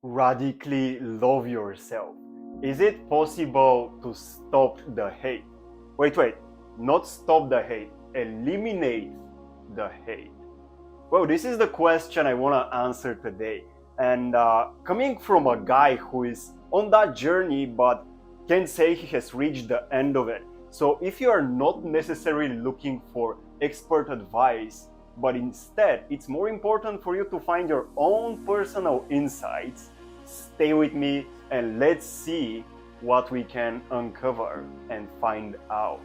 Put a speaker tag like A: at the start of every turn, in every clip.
A: radically love yourself? Is it possible to stop the hate? Wait, not stop the hate, eliminate the hate. Well, this is the question I want to answer today. And coming from a guy who is on that journey but can say he has reached the end of it. So if you are not necessarily looking for expert advice, but instead it's more important for you to find your own personal insights, stay with me and let's see what we can uncover and find out.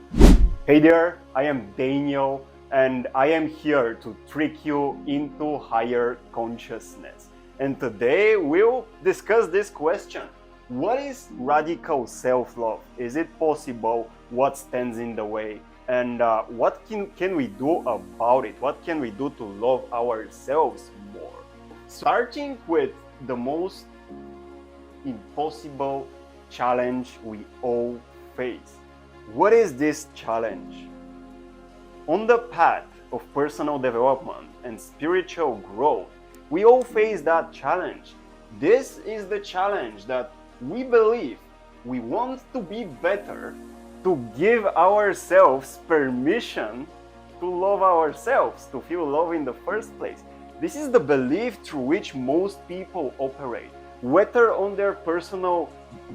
A: Hey there, I am Daniel and I am here to trick you into higher consciousness. And today we'll discuss this question. What is radical self-love? Is it possible? What stands in the way? And what can we do about it? What can we do to love ourselves more? Starting with the most impossible challenge we all face. What is this challenge? On the path of personal development and spiritual growth, we all face that challenge. This is the challenge that we believe we want to be better, to give ourselves permission to love ourselves, to feel love in the first place. This is the belief through which most people operate, whether on their personal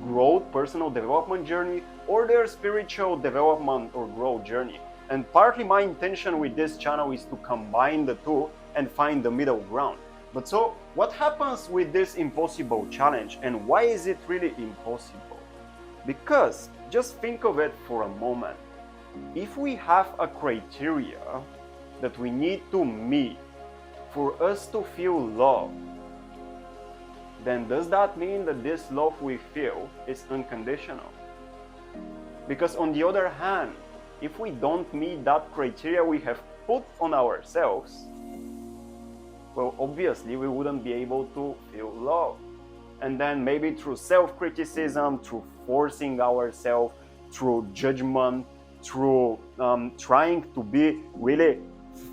A: growth, personal development journey, or their spiritual development or growth journey. And partly my intention with this channel is to combine the two and find the middle ground. But so, what happens with this impossible challenge and why is it really impossible? Because, just think of it for a moment. If we have a criteria that we need to meet for us to feel love, then does that mean that this love we feel is unconditional? Because on the other hand, if we don't meet that criteria we have put on ourselves, well, obviously we wouldn't be able to feel love. And then maybe through self-criticism, through forcing ourselves, through judgment, through trying to be really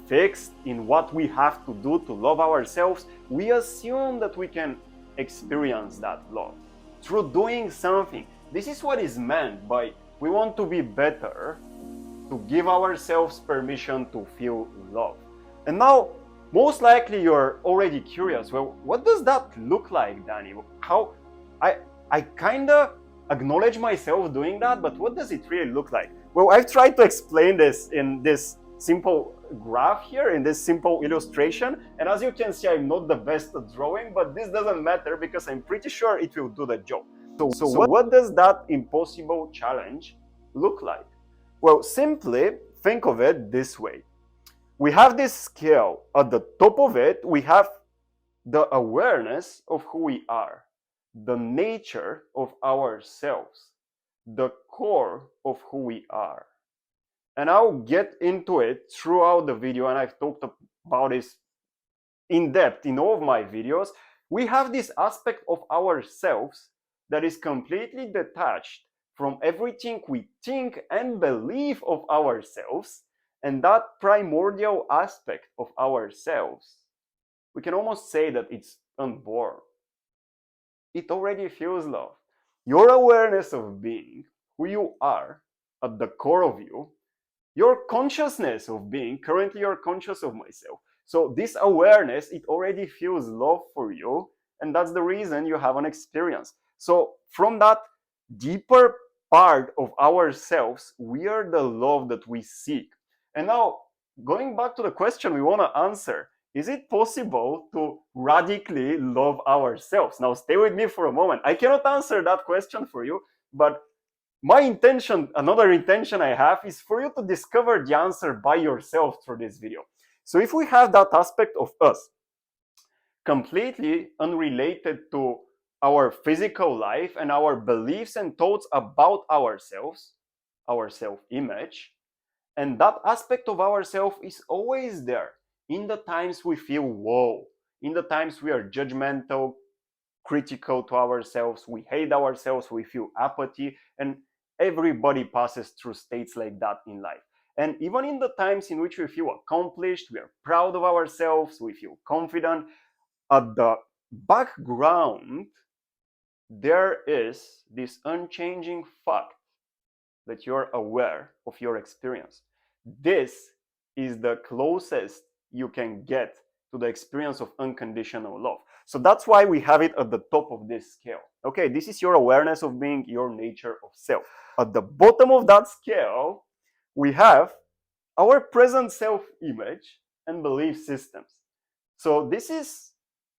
A: fixed in what we have to do to love ourselves, we assume that we can experience that love through doing something. This is what is meant by we want to be better, to give ourselves permission to feel love. And now, most likely you're already curious, well, what does that look like, Danny? How I kind of acknowledge myself doing that, but what does it really look like? Well, I've tried to explain this in this simple graph here, in this simple illustration, and as you can see, I'm not the best at drawing, but this doesn't matter because I'm pretty sure it will do the job. So what does that impossible challenge look like? Well, simply think of it this way. We have this scale. At the top of it, we have the awareness of who we are, the nature of ourselves, the core of who we are. And I'll get into it throughout the video, and I've talked about this in depth in all of my videos. We have this aspect of ourselves that is completely detached from everything we think and believe of ourselves, and that primordial aspect of ourselves, we can almost say that it's unborn. It already feels love. Your awareness of being, who you are, at the core of you, your consciousness of being, currently you're conscious of myself. So this awareness, it already feels love for you, and that's the reason you have an experience. So from that deeper part of ourselves, we are the love that we seek. And now, going back to the question we want to answer, is it possible to radically love ourselves? Now, stay with me for a moment. I cannot answer that question for you, but my intention, another intention I have, is for you to discover the answer by yourself through this video. So if we have that aspect of us, completely unrelated to our physical life and our beliefs and thoughts about ourselves, our self-image, and that aspect of ourselves is always there in the times we feel low, in the times we are judgmental, critical to ourselves, we hate ourselves, we feel apathy, and everybody passes through states like that in life. And even in the times in which we feel accomplished, we are proud of ourselves, we feel confident, at the background, there is this unchanging fact that you're aware of your experience. This is the closest you can get to the experience of unconditional love. So that's why we have it at the top of this scale. Okay, this is your awareness of being, your nature of self. At the bottom of that scale, we have our present self-image and belief systems. So this is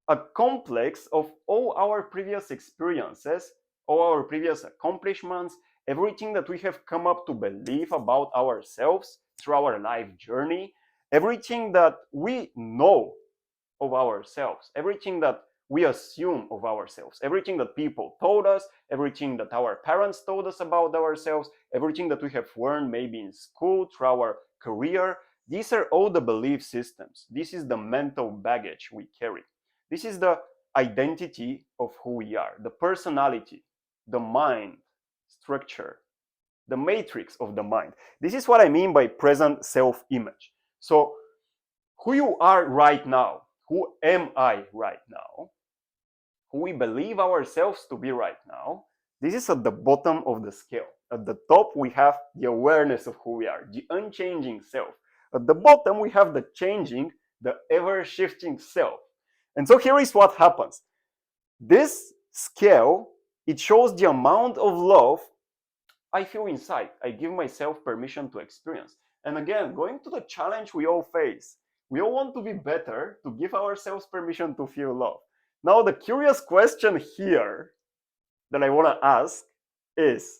A: a complex of all our previous experiences, all our previous accomplishments, everything that we have come up to believe about ourselves through our life journey, everything that we know of ourselves, everything that we assume of ourselves, everything that people told us, everything that our parents told us about ourselves, everything that we have learned maybe in school, through our career. These are all the belief systems. This is the mental baggage we carry. This is the identity of who we are, the personality, the mind structure, the matrix of the mind. This is what I mean by present self-image. So who you are right now, who am I right now, who we believe ourselves to be right now, this is at the bottom of the scale. At the top, we have the awareness of who we are, the unchanging self. At the bottom, we have the changing, the ever-shifting self. And so here is what happens. This scale, it shows the amount of love I feel inside. I give myself permission to experience. And again, going to the challenge we all face, we all want to be better, to give ourselves permission to feel love. Now, the curious question here that I want to ask is,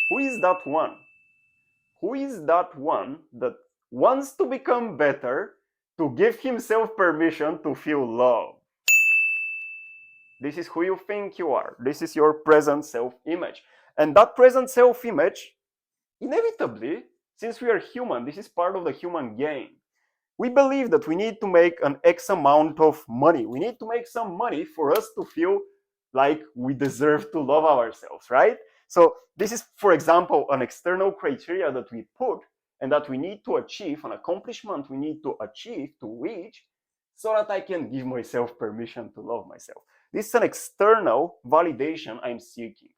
A: who is that one? Who is that one that wants to become better, to give himself permission to feel love? This is who you think you are. This is your present self-image. And that present self-image, inevitably, since we are human, this is part of the human game. We believe that we need to make an X amount of money. We need to make some money for us to feel like we deserve to love ourselves, right? So this is, for example, an external criteria that we put and that we need to achieve, an accomplishment we need to achieve, to reach, so that I can give myself permission to love myself. This is an external validation I'm seeking.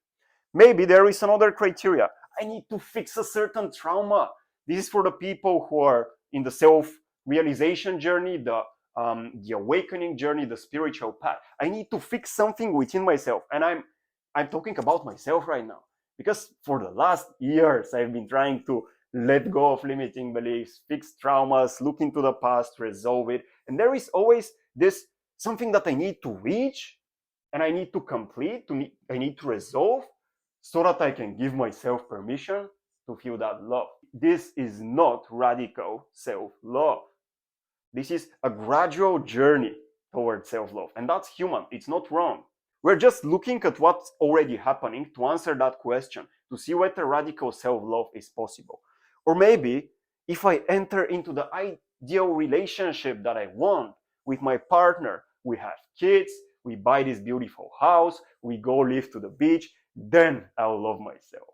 A: Maybe there is another criteria. I need to fix a certain trauma. This is for the people who are in the self-realization journey, the awakening journey, the spiritual path. I need to fix something within myself. And I'm talking about myself right now. Because for the last years, I've been trying to let go of limiting beliefs, fix traumas, look into the past, resolve it. And there is always this something that I need to reach and I need to complete, I need to resolve, so that I can give myself permission to feel that love. This is not radical self-love. This is a gradual journey towards self-love. And that's human. It's not wrong. We're just looking at what's already happening to answer that question, to see whether radical self-love is possible. Or maybe if I enter into the ideal relationship that I want with my partner, we have kids, we buy this beautiful house, we go live to the beach, then I'll love myself.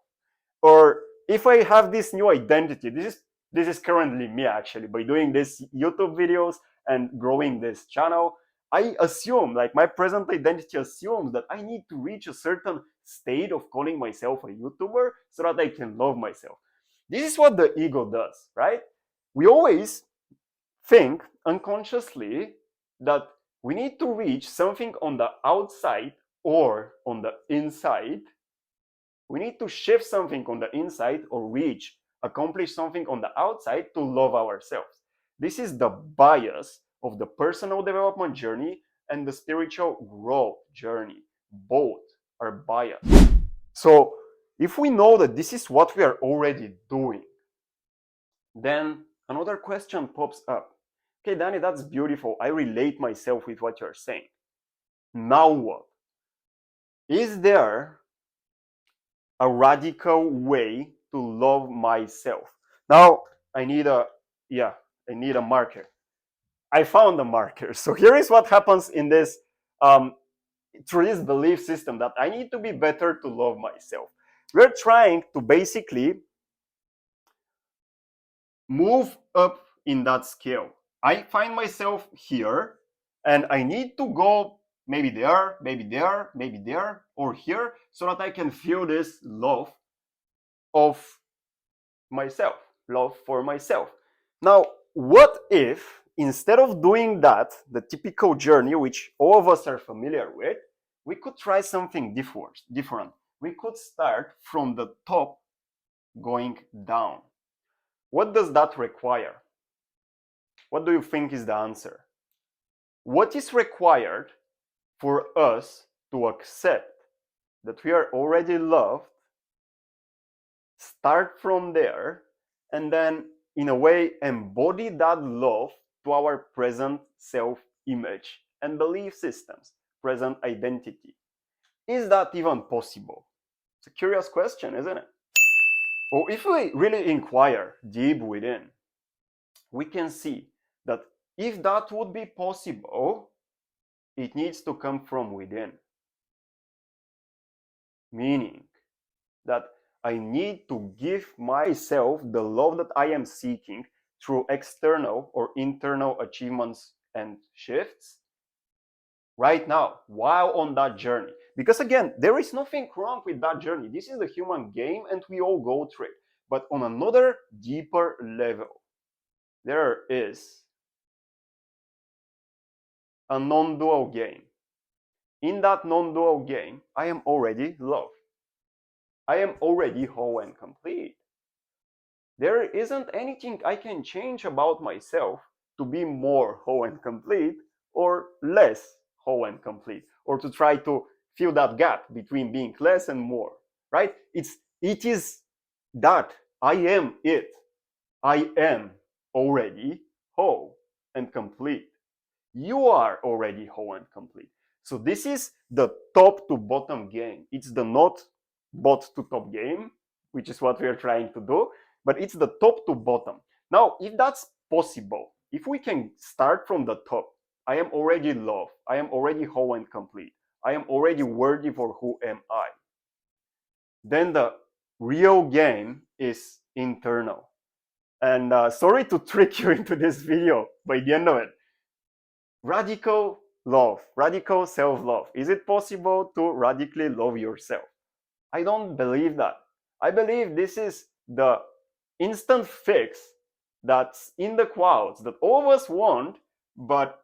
A: Or if I have this new identity, this is currently me actually, by doing these YouTube videos and growing this channel, I assume, like my present identity assumes that I need to reach a certain state of calling myself a YouTuber so that I can love myself. This is what the ego does, right? We always think unconsciously that we need to reach something on the outside or on the inside. We need to shift something on the inside or reach, accomplish something on the outside to love ourselves. This is the bias of the personal development journey and the spiritual growth journey. Both are biased. So if we know that this is what we are already doing, then another question pops up. Okay, Danny, that's beautiful. I relate myself with what you're saying. Now what? Is there a radical way to love myself? Now I need a marker. I found a marker. So here is what happens in this through this belief system that I need to be better to love myself. We're trying to basically move up in that scale. I find myself here and I need to go maybe there, maybe there, maybe there, or here, so that I can feel this love of myself, love for myself. Now, what if instead of doing that, the typical journey which all of us are familiar with, we could try something different. We could start from the top going down. What does that require? What do you think is the answer? What is required for us to accept that we are already loved, start from there, and then in a way embody that love to our present self-image and belief systems, present identity? Is that even possible? It's a curious question, isn't it? Well, if we really inquire deep within, we can see that if that would be possible, it needs to come from within. Meaning that I need to give myself the love that I am seeking through external or internal achievements and shifts right now while on that journey. Because again, there is nothing wrong with that journey. This is the human game and we all go through it. But on another deeper level, there is a non-dual game. In that non-dual game, I am already loved. I am already whole and complete. There isn't anything I can change about myself to be more whole and complete or less whole and complete, or to try to fill that gap between being less and more, right? It is that I am it. I am already whole and complete. You are already whole and complete. So this is the top to bottom game. It's the not bot to top game, which is what we are trying to do, but it's the top to bottom. Now, if that's possible, if we can start from the top, I am already loved, I am already whole and complete, I am already worthy for who am I, then the real game is internal. And sorry to trick you into this video by the end of it. Radical love, radical self-love. Is it possible to radically love yourself? I don't believe that. I believe this is the instant fix that's in the clouds that all of us want, but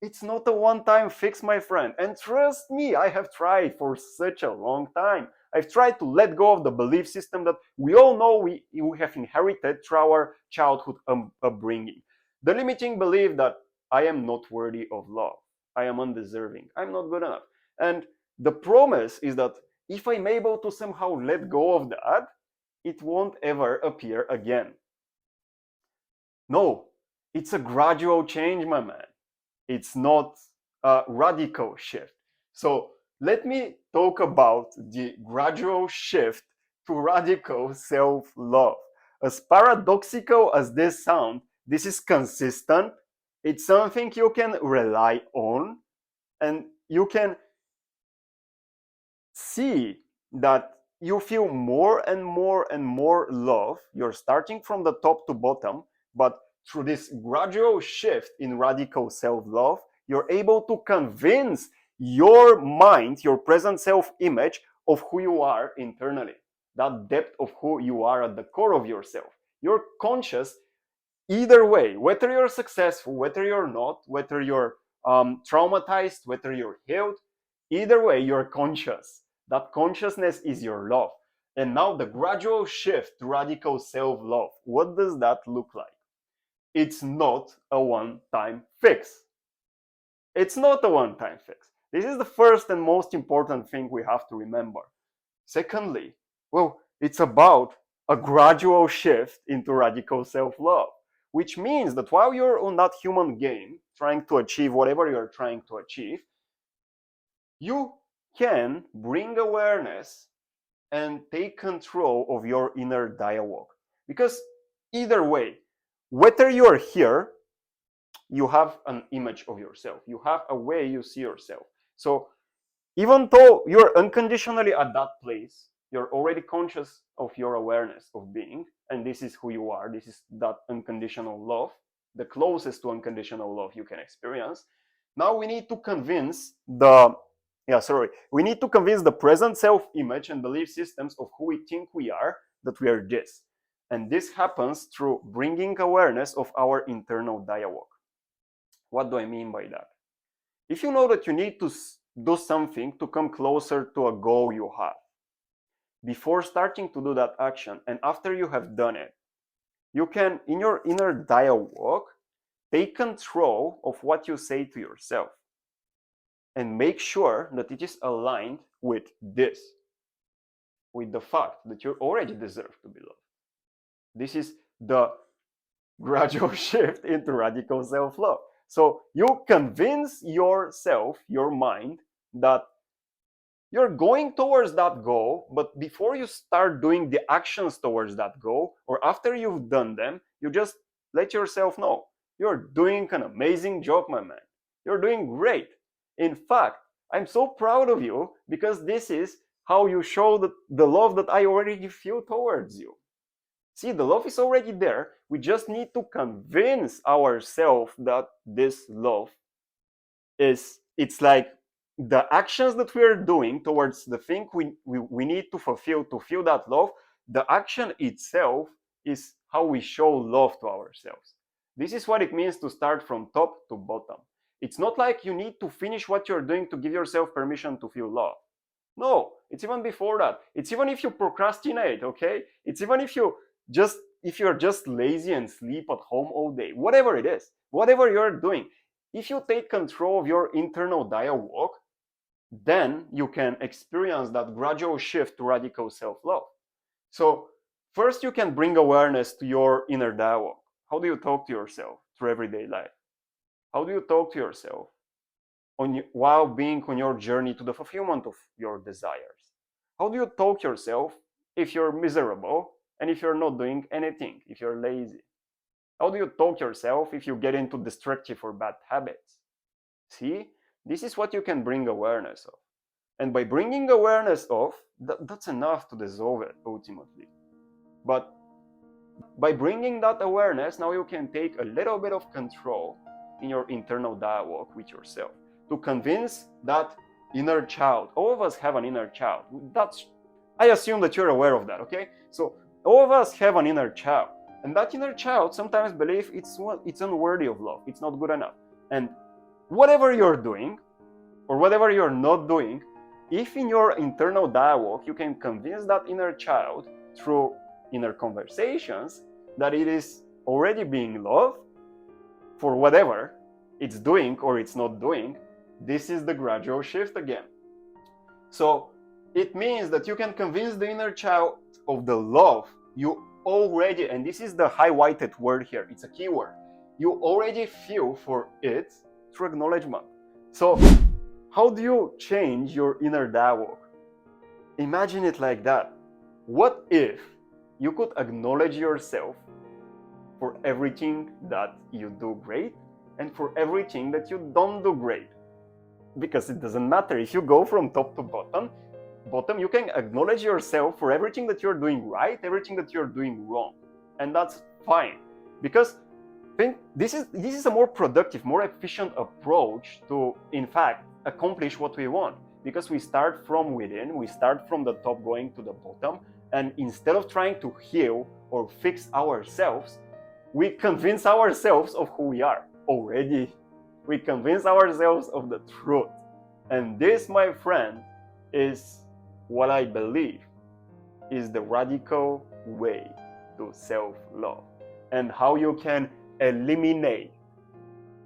A: it's not a one-time fix, my friend. And trust me, I have tried for such a long time. I've tried to let go of the belief system that we all know we have inherited through our childhood upbringing. The limiting belief that I am not worthy of love, I am undeserving, I'm not good enough. And the promise is that if I'm able to somehow let go of that, it won't ever appear again. No, it's a gradual change, my man. It's not a radical shift. So let me talk about the gradual shift to radical self-love. As paradoxical as this sounds, this is consistent. It's something you can rely on, and you can see that you feel more and more and more love. You're starting from the top to bottom, but through this gradual shift in radical self-love, you're able to convince your mind, your present self-image of who you are internally, that depth of who you are at the core of yourself. You're conscious either way, whether you're successful, whether you're not, whether you're traumatized, whether you're healed, either way, you're conscious. That consciousness is your love. And now the gradual shift to radical self-love, what does that look like? It's not a one-time fix. It's not a one-time fix. This is the first and most important thing we have to remember. Secondly, well, it's about a gradual shift into radical self-love, which means that while you're on that human game, trying to achieve whatever you're trying to achieve, you can bring awareness and take control of your inner dialogue. Because either way, whether you're here, you have an image of yourself. You have a way you see yourself. So even though you're unconditionally at that place, you're already conscious of your awareness of being, and this is who you are. This is that unconditional love, the closest to unconditional love you can experience. Now we need to convince we need to convince the present self-image and belief systems of who we think we are that we are this. And this happens through bringing awareness of our internal dialogue. What do I mean by that? If you know that you need to do something to come closer to a goal you have, before starting to do that action and after you have done it, you can, in your inner dialogue, take control of what you say to yourself and make sure that it is aligned with this, with the fact that you already deserve to be loved. This is the gradual shift into radical self-love. So you convince yourself, your mind, that you're going towards that goal, but before you start doing the actions towards that goal, or after you've done them, you just let yourself know, you're doing an amazing job, my man. You're doing great. In fact, I'm so proud of you because this is how you show the love that I already feel towards you. See, the love is already there. We just need to convince ourselves that this love it's like the actions that we are doing towards the thing we need to fulfill to feel that love. The action itself is how we show love to ourselves. This is what it means to start from top to bottom. It's not like you need to finish what you're doing to give yourself permission to feel love. No, it's even before that. It's even if you procrastinate, okay? It's even if you're just lazy and sleep at home all day, whatever it is, whatever you're doing, if you take control of your internal dialogue, then you can experience that gradual shift to radical self-love. So first you can bring awareness to your inner dialogue. How do you talk to yourself through everyday life? How do you talk to yourself while being on your journey to the fulfillment of your desires? How do you talk to yourself if you're miserable and if you're not doing anything, if you're lazy? How do you talk to yourself if you get into destructive or bad habits? See, this is what you can bring awareness of. And by bringing awareness of, that's enough to dissolve it ultimately. But by bringing that awareness, now you can take a little bit of control in your internal dialogue with yourself to convince that inner child. All of us have an inner child. I assume that you're aware of that, okay? So all of us have an inner child. And that inner child sometimes believes it's unworthy of love. It's not good enough. And whatever you're doing or whatever you're not doing, if in your internal dialogue you can convince that inner child through inner conversations that it is already being loved for whatever it's doing or it's not doing, this is the gradual shift again. So it means that you can convince the inner child of the love you already, and this is the highlighted word here, it's a key word, you already feel for it through acknowledgement. So how do you change your inner dialogue? Imagine it like that. What if you could acknowledge yourself for everything that you do great and for everything that you don't do great? Because it doesn't matter. If you go from top to bottom, you can acknowledge yourself for everything that you're doing right, everything that you're doing wrong. And that's fine. Because this is a more productive, more efficient approach to, in fact, accomplish what we want. Because we start from within, we start from the top going to the bottom, and instead of trying to heal or fix ourselves, we convince ourselves of who we are already. We convince ourselves of the truth. And this, my friend, is what I believe is the radical way to self-love and how you can eliminate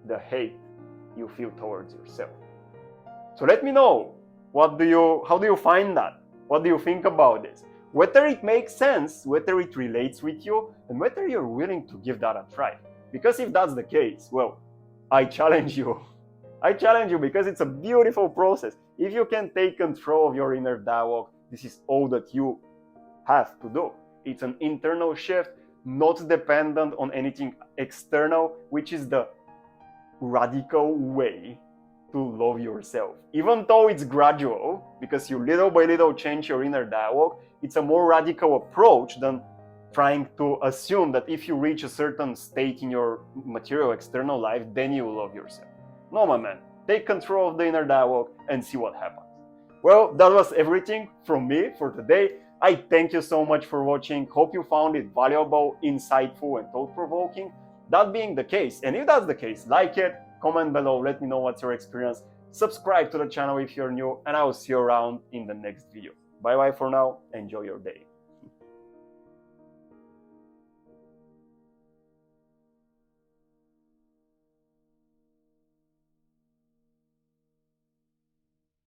A: the hate you feel towards yourself. So let me know, how do you find that? What do you think about this? Whether it makes sense, whether it relates with you, and whether you're willing to give that a try. Because if that's the case, well, I challenge you. I challenge you because it's a beautiful process. If you can take control of your inner dialogue, this is all that you have to do. It's an internal shift, not dependent on anything external, which is the radical way to love yourself. Even though it's gradual, because you little by little change your inner dialogue, it's a more radical approach than trying to assume that if you reach a certain state in your material external life, then you love yourself. No, my man. take control of the inner dialogue, and see what happens. Well, that was everything from me for today. I thank you so much for watching. Hope you found it valuable, insightful, and thought-provoking. That being the case, and if that's the case, like it, comment below, let me know what's your experience. Subscribe to the channel if you're new, and I will see you around in the next video. Bye bye for now. Enjoy your day.